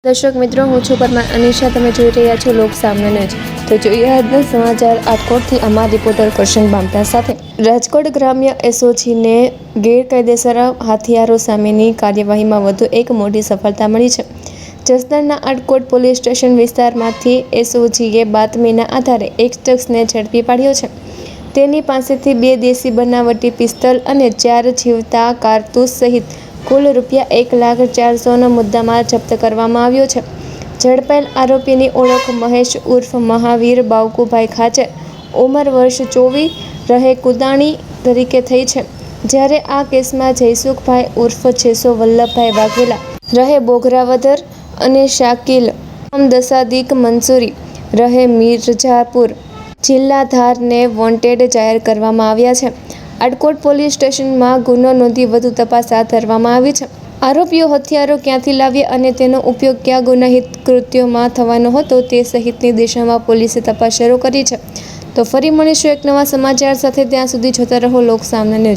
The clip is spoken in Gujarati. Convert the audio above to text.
દર્શક મિત્રો, હું છું પરમાર અનિશા. તમે જોઈ રહ્યા છો લોક સામને જ. તો જોઈએ આજના સમાચાર રાજકોટથી અમારા રિપોર્ટર કરશન બામટા સાથે. રાજકોટ ગ્રામ્ય એસઓજીને ગેરકાયદેસર હથિયારો સામેની કાર્યવાહીમાં વધુ એક મોટી સફળતા મળી છે. જસદણના આટકોટ પોલીસ સ્ટેશન વિસ્તારમાંથી એસઓજીએ બાતમીના આધારે એક શખ્સને ઝડપી પાડ્યો છે. તેની પાસેથી 2 દેશી બનાવટી પિસ્તલ અને 4 જીવતા કારતૂસ સહિત કુલ ₹1,04,000નો મુદ્દામાલ જપ્ત કરવામાં આવ્યો છે. ઝડપાયેલ આરોપીની ઓળખ મહેશ ઉર્ફ મહાવીર બાવકુભાઈ ખાચર, ઉંમર વર્ષ 24, રહે કુદાણી તરીકે થઈ છે. જ્યારે આ કેસમાં જયસુખભાઈ ઉર્ફ જેસો વલ્લભભાઈ વાઘેલા, રહે બોઘરાવદર અને શાકિલ દસાદીક મંસૂરી, રહે મિરઝાપુર, જિલ્લા ધારને વોન્ટેડ જાહેર કરવામાં આવ્યા છે. આટકોટ પોલીસ સ્ટેશનમાં ગુનો નોંધી વધુ તપાસ હાથ ધરવામાં આવી છે. આરોપીઓ હથિયારો ક્યાંથી લાવ્યા અને તેનો ઉપયોગ કયા ગુનાહિત કૃત્યોમાં થવાનો હતો તે સહિતની દિશામાં પોલીસે તપાસ શરૂ કરી છે. તો ફરી મળીશું એક નવા સમાચાર સાથે. ત્યાં સુધી જોતા રહો લોક સામને ન્યૂઝ.